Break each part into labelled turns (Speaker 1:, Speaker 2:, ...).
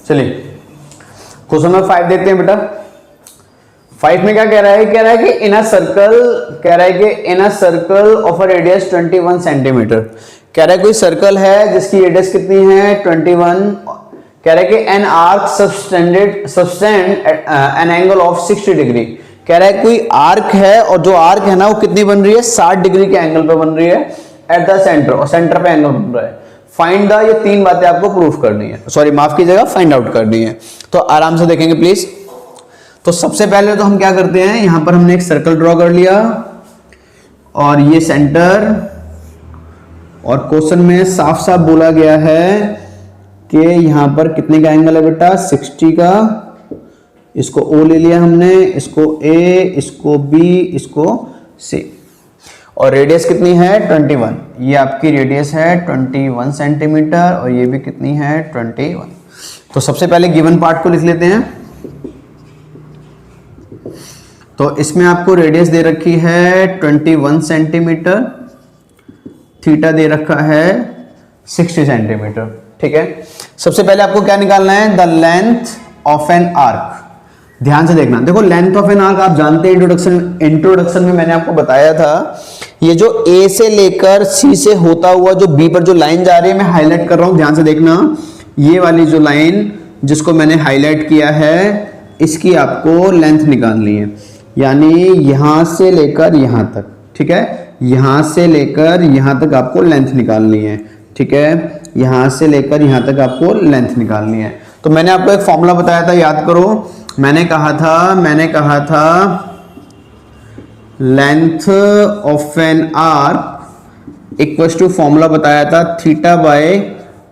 Speaker 1: चलिए question number 5 देखते हैं बेटा। 5 में क्या कह रहा है? कह रहा है कि इन अ सर्कल, कह रहा है कि in a circle of a radius 21 centimetre. कह रहा है कोई सर्कल है जिसकी रेडियस कितनी है? 21। कह रहा है कि an arc subtend an angle of 60 degree. कह रहा है कोई आर्क है और जो आर्क है ना वो कितनी बन रही है? 60 डिग्री के एंगल पे बन रही है एट द सेंटर, और सेंटर पे एंगल बन रहा है। फाइंड द, ये 3 बातें आपको प्रूफ करनी है, सॉरी माफ कीजिएगा, फाइंड आउट करनी है। तो आराम से देखेंगे प्लीज। तो सबसे पहले तो हम क्या करते हैं, यहां पर हमने एक सर्कल ड्रॉ कर लिया और ये सेंटर, और क्वेश्चन में साफ साफ बोला गया है कि यहां पर कितने का एंगल है बेटा? 60 का। इसको O ले लिया हमने, इसको A, इसको B, इसको C, और रेडियस कितनी है? 21। ये आपकी रेडियस है 21 सेंटीमीटर, और ये भी कितनी है? 21। तो सबसे पहले गिवन पार्ट को लिख लेते हैं। तो इसमें आपको रेडियस दे रखी है 21 सेंटीमीटर, थीटा दे रखा है 60 सेंटीमीटर, ठीक है। सबसे पहले आपको क्या निकालना है? The length of an arc. ध्यान से देखना, देखो लेंथ ऑफ एन आर्क आप जानते हैं, इंट्रोडक्शन में मैंने आपको बताया था, ये जो A से लेकर C से होता हुआ जो B पर जो लाइन जा रही है, मैं हाईलाइट कर रहा हूं, ध्यान से देखना। ये वाली जो लाइन जिसको मैंने हाईलाइट किया है, इसकी आपको लेंथ निकालनी है, यानी यहां से लेकर यहां तक, ठीक है। यहां से लेकर यहां तक आपको लेंथ निकालनी है, ठीक है। यहां से लेकर यहां तक आपको लेंथ निकालनी है। तो मैंने आपको एक फॉर्मूला बताया था, याद करो। मैंने कहा था length of an arc equal to, formula बताया था theta by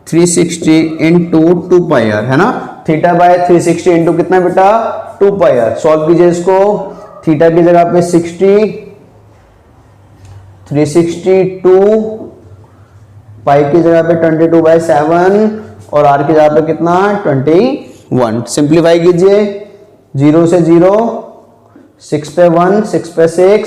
Speaker 1: 360 into 2 pi r, है ना। थीटा बाय 360 इंटू कितना बेटा? 2 पाई आर। सॉल्व कीजिए इसको। थीटा की जगह पे 60, 362, पाई की जगह पे 22/7, और आर की जगह पे कितना? 21। सिंप्लीफाई कीजिए, 0 से 0, 6 पे 1, 6 पे 6,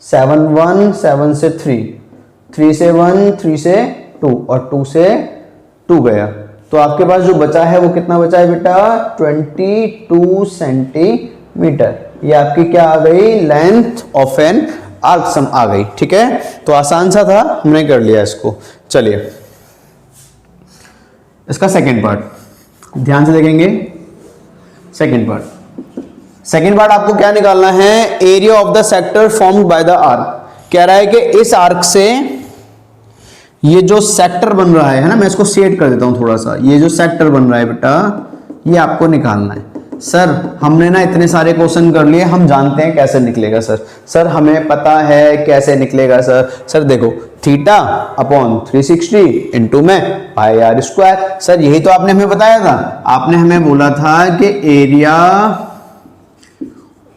Speaker 1: 7 1, 7 से 3, 3 से 1, 3 से 2, और 2 से 2 गया। तो आपके पास जो बचा है वो कितना बचा है बेटा? 22 सेंटीमीटर। ये आपकी क्या आ गई? लेंथ ऑफ एन आर्क सम आ गई, ठीक है। तो आसान सा था, हमने कर लिया इसको। चलिए इसका सेकेंड पार्ट ध्यान से देखेंगे। सेकेंड पार्ट आपको क्या निकालना है? Area of the sector formed by the arc. कह रहा है कि इस आर्क से ये जो सेक्टर बन रहा है ना, मैं इसको शेड कर देता हूं थोड़ा सा। ये जो सेक्टर बन रहा है बेटा, ये आपको निकालना है। सर हमने ना इतने सारे क्वेश्चन कर लिए, हम जानते हैं कैसे निकलेगा सर हमें पता है कैसे निकलेगा सर देखो, थीटा अपॉन 360 इंटू में पाई आर स्क्वायर। सर यही तो आपने हमें बताया था, आपने हमें बोला था कि एरिया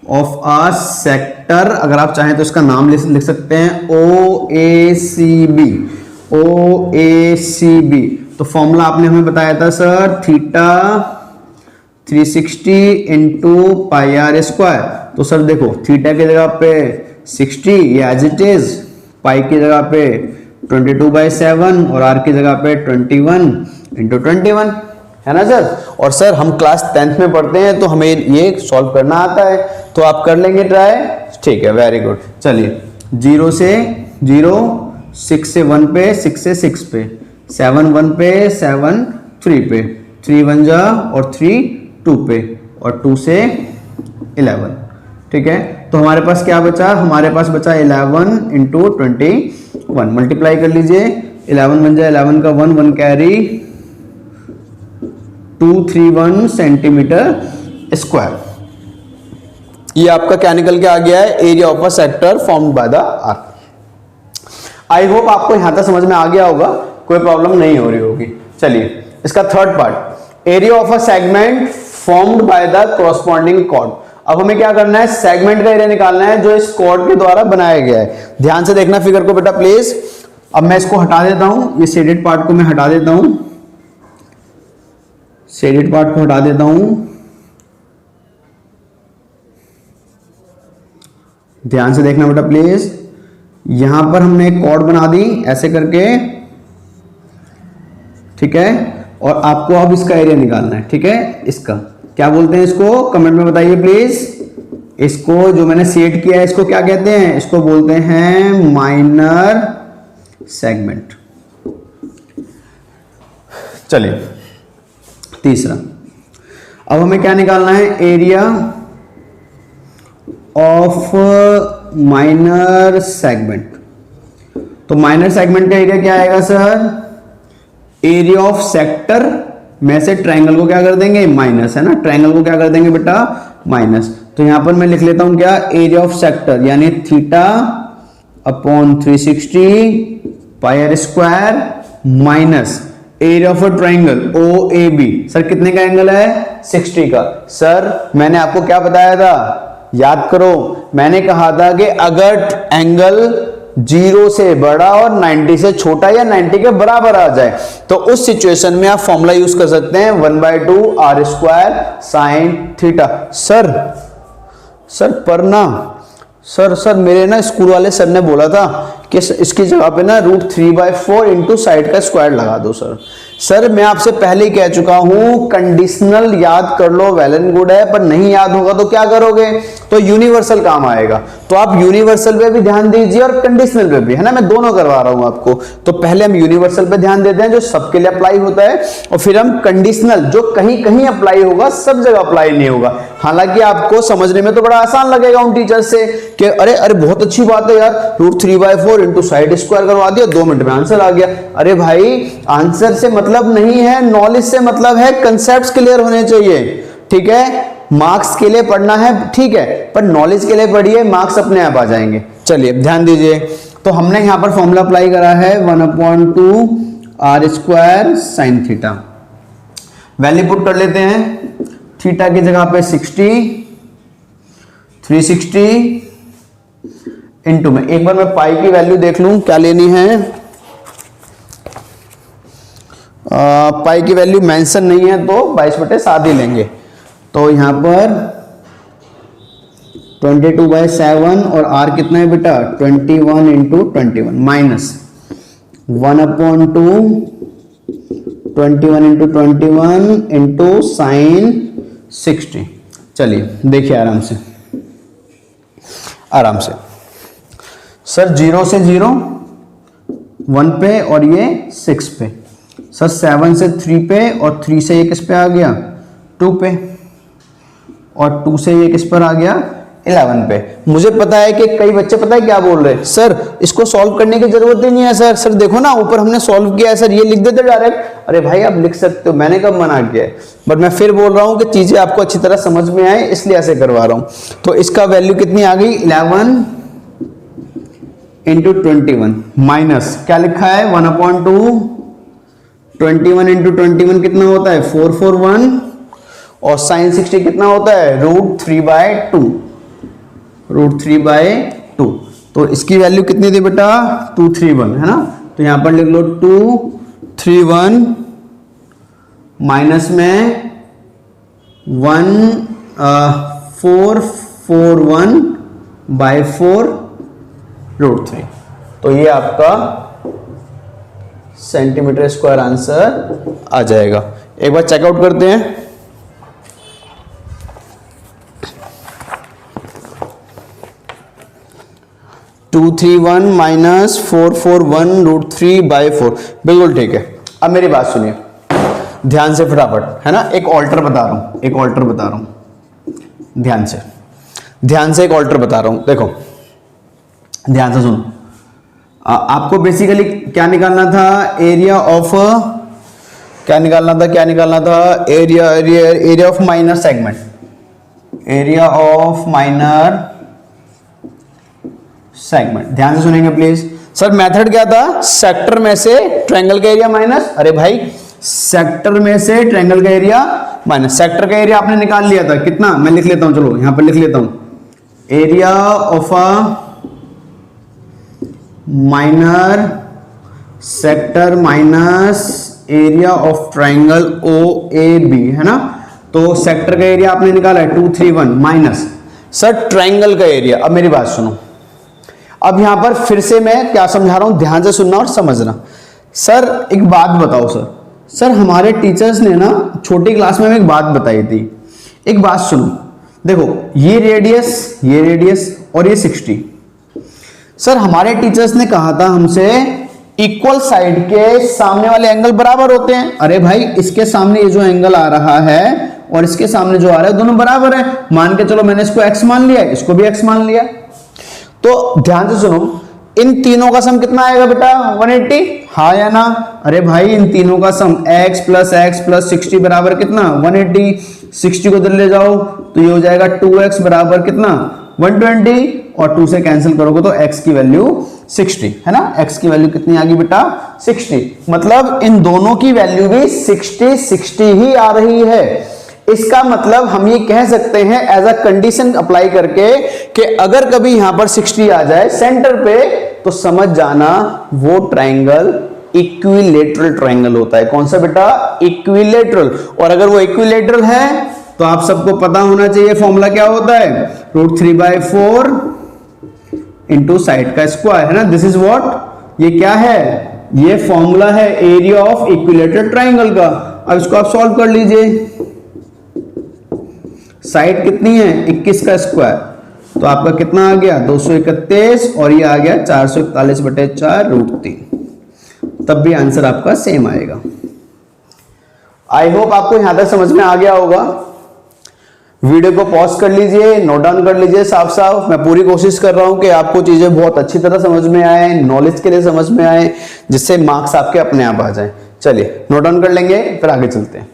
Speaker 1: ऑफ अ सेक्टर, अगर आप चाहें तो इसका नाम लिख सकते हैं OACB। तो फॉर्मूला आपने हमें बताया था sir, theta 360 into pi r square. तो सर देखो, थीटा की जगह पे 60, ये एज इट इज, पाई की जगह पे 22/7, और आर की जगह पे 21 इंटू 21, है ना सर। और सर हम क्लास 10th में पढ़ते हैं तो हमें ये सॉल्व करना आता है, तो आप कर लेंगे ट्राई, ठीक है, वेरी गुड। चलिए 0 से 0, 6 से 1 पे, 6 से 6 पे, 7 1 पे, 7 3 पे, 3 1 जा, और 3 2 पे, और 2 से 11, ठीक है। तो हमारे पास क्या बचा? हमारे पास बचा 11 इंटू 21। मल्टीप्लाई कर लीजिए, 11 बन जाए, 11 का 1 1 कैरी, 231 सेंटीमीटर स्क्वायर। ये आपका क्या निकल के आ गया है? Area of a sector formed by the arc. I hope आपको यहां तक समझ में आ गया होगा, कोई प्रॉब्लम नहीं हो रही होगी। चलिए इसका third part, area of a segment formed by the corresponding chord. अब हमें क्या करना है? सेगमेंट का एरिया निकालना है जो इस कॉर्ड के द्वारा बनाया गया है। ध्यान से देखना फिगर को बेटा प्लीज। अब मैं इसको हटा देता हूं, ये शेडेड पार्ट को मैं हटा देता हूं, शेडेड पार्ट को हटा देता हूं। ध्यान से देखना बेटा प्लीज। यहां पर हमने एक कॉर्ड बना दी ऐसे करके, ठीक है। और आपको अब इसका एरिया निकालना है, ठीक है। इसका क्या बोलते हैं, इसको कमेंट में बताइए प्लीज। इसको जो मैंने सेट किया है इसको क्या कहते हैं, इसको बोलते हैं माइनर सेगमेंट। चलिए तीसरा, अब हमें क्या निकालना है, एरिया ऑफ माइनर सेगमेंट। तो माइनर सेगमेंट का एरिया क्या आएगा सर, एरिया ऑफ सेक्टर में से ट्रायंगल को क्या कर देंगे, माइनस, है ना, ट्रायंगल को क्या कर देंगे बेटा, माइनस। तो यहां पर मैं लिख लेता हूं क्या, एरिया ऑफ सेक्टर यानी theta upon 360 pi r square minus area of a triangle O A B. Sir कितने का एंगल है, 60 का। सर मैंने आपको क्या बताया था, याद करो, मैंने कहा था कि अगर एंगल 0 से बड़ा और 90 से छोटा या 90 के बराबर आ जाए तो उस सिचुएशन में आप फॉर्मूला यूज कर सकते हैं 1/2 r square sine theta. Sir पर ना सर मेरे ना स्कूल वाले सर ने बोला था कि इसकी जगह पे ना √3/4 इंटू साइड का स्क्वायर लगा दो। सर मैं आपसे पहले ही कह चुका हूं, कंडीशनल याद कर लो वेल एंड गुड है, पर नहीं याद होगा तो क्या करोगे, तो यूनिवर्सल काम आएगा। तो आप यूनिवर्सल पे भी ध्यान दीजिए और कंडीशनल पे भी, है ना, मैं दोनों करवा रहा हूं आपको। तो पहले हम यूनिवर्सल पे ध्यान देते हैं जो सबके लिए अप्लाई होता है, और फिर हम कंडीशनल जो कहीं कहीं अप्लाई होगा, सब जगह अप्लाई नहीं होगा। हालांकि आपको समझने में तो बड़ा आसान लगेगा उन टीचर से कि अरे अरे बहुत अच्छी बात है यार, √3/4 इंटू साइड स्क्वायर करवा दिया, 2 मिनट में आंसर आ गया। अरे भाई आंसर से मतलब नहीं है, नॉलेज से मतलब है, कंसेप्ट्स क्लियर होने चाहिए, ठीक है। मार्क्स के लिए पढ़ना है, ठीक है, पर नॉलेज के लिए पढ़िए, मार्क्स अपने आप आ जाएंगे। चलिए ध्यान दीजिए, तो हमने यहां पर फॉर्मूला अप्लाई करा है 1/2 r square sine theta. Value put कर लेते हैं, थीटा की जगह पे 60, 360 इंटू में, एक बार मैं पाई की वैल्यू देख लूं क्या लेनी है। पाई की वैल्यू मेंशन नहीं है तो 22/7 ही लेंगे। तो यहां पर 22/7 और आर कितना है बेटा, 21 into 21 minus 1/2 21 into 21 into sine 60। चलिए देखिए आराम से सर 0 से 0 1 पे और ये 6 पे, सर 7 से 3 पे और 3 से ये किस पे आ गया, 2 पे, और 2 से ये किस पर आ गया, 11 पे। मुझे पता है कि कई बच्चे पता है क्या बोल रहे हैं, सर इसको सॉल्व करने की जरूरत ही नहीं है सर देखो ना ऊपर हमने सॉल्व किया है सर, ये लिख देते डायरेक्ट। अरे भाई आप लिख सकते हो, मैंने कब मना किया है, बट मैं फिर बोल रहा हूं कि चीजें आपको अच्छी तरह समझ में आए इसलिए ऐसे करवा रहा हूं। तो इसका वैल्यू कितनी आ गई, 11 इंटू 21 माइनस क्या लिखा है 1/2 21 इंटू 21 कितना होता है 441 और साइन 60 कितना होता है √3/2। तो इसकी वैल्यू कितनी थी बेटा 231, है ना। तो यहां पर लिख लो 231 माइनस में 1441/4 √3। तो ये आपका सेंटीमीटर स्क्वायर आंसर आ जाएगा। एक बार चेकआउट करते हैं। (231 माइनस 441 √3/4) बिल्कुल ठीक है। अब मेरी बात सुनिए ध्यान से फटाफट, है ना। एक ऑल्टर बता रहा हूं, ध्यान से एक ऑल्टर बता रहा हूं। देखो ध्यान से सुनो, आपको बेसिकली क्या निकालना था, एरिया ऑफ क्या निकालना था area of minor segment, area of minor segment. ध्यान से सुनेंगे प्लीज। सर मेथड क्या था, सेक्टर में से ट्रायंगल का एरिया माइनस, अरे भाई सेक्टर में से ट्रायंगल का एरिया माइनस, सेक्टर का एरिया आपने निकाल लिया था कितना, मैं लिख लेता हूं, चलो यहां पर लिख लेता हूं, area of a minor sector minus area of triangle O A B, है ना। तो सेक्टर का एरिया आपने निकाला है 231 माइनस सर ट्रायंगल का एरिया। अब मेरी बात सुनो, अब यहां पर फिर से मैं क्या समझा रहा हूं, ध्यान से सुनना और समझना। सर एक बात बताओ सर हमारे टीचर्स ने ना छोटी क्लास में हमें एक बात बताई थी, एक बात सुनो, देखो ये रेडियस और ये 60। सर हमारे टीचर्स ने कहा था हमसे इक्वल साइड के सामने वाले एंगल बराबर होते हैं। अरे भाई इसके सामने ये जो एंगल आ रहा है और इसके सामने जो आ रहा है दोनों बराबर है, मान के चलो मैंने इसको x मान लिया, इसको भी x मान लिया। तो ध्यान से सुनो, इन तीनों का सम कितना आएगा बेटा 180, हाँ या ना? अरे भाई इन तीनों का सम x प्लस 60 बराबर कितना 180। 60 को इधर ले जाओ तो ये हो जाएगा 2x बराबर कितना 120, और 2 से कैंसिल करोगे तो x की वैल्यू 60 है ना। x की वैल्यू कितनी आ गई बेटा 60, मतलब इन दोनों की वैल्यू भी 60 ही आ रही है। इसका मतलब हम ये कह सकते हैं एज अ कंडीशन अप्लाई करके कि अगर कभी यहां पर 60 आ जाए सेंटर पे तो समझ जाना वो ट्रायंगल इक्विलेटरल ट्रायंगल होता है। कौन सा बेटा? इक्विलेटरल। और अगर वो इक्विलेटरल है तो आप सबको पता होना चाहिए फॉर्मूला क्या होता है, √3/4 इंटू साइड का स्क्वायर, है ना। दिस इज व्हाट, ये क्या है, ये फॉर्मूला है एरिया ऑफ इक्विलेटरल ट्रायंगल का। अब इसको आप सॉल्व कर लीजिए। साइड कितनी है 21 का स्क्वायर, तो आपका कितना आ गया 231, और ये आ गया 441/4 √3। तब भी आंसर आपका सेम आएगा। आई होप आपको यहां तक समझ में आ गया होगा। वीडियो को पॉज कर लीजिए, नोट डाउन कर लीजिए साफ साफ। मैं पूरी कोशिश कर रहा हूं कि आपको चीजें बहुत अच्छी तरह समझ में आए, नॉलेज के लिए समझ में आए, जिससे मार्क्स आपके अपने आप आ जाए। चलिए नोट डाउन कर लेंगे, फिर आगे चलते हैं।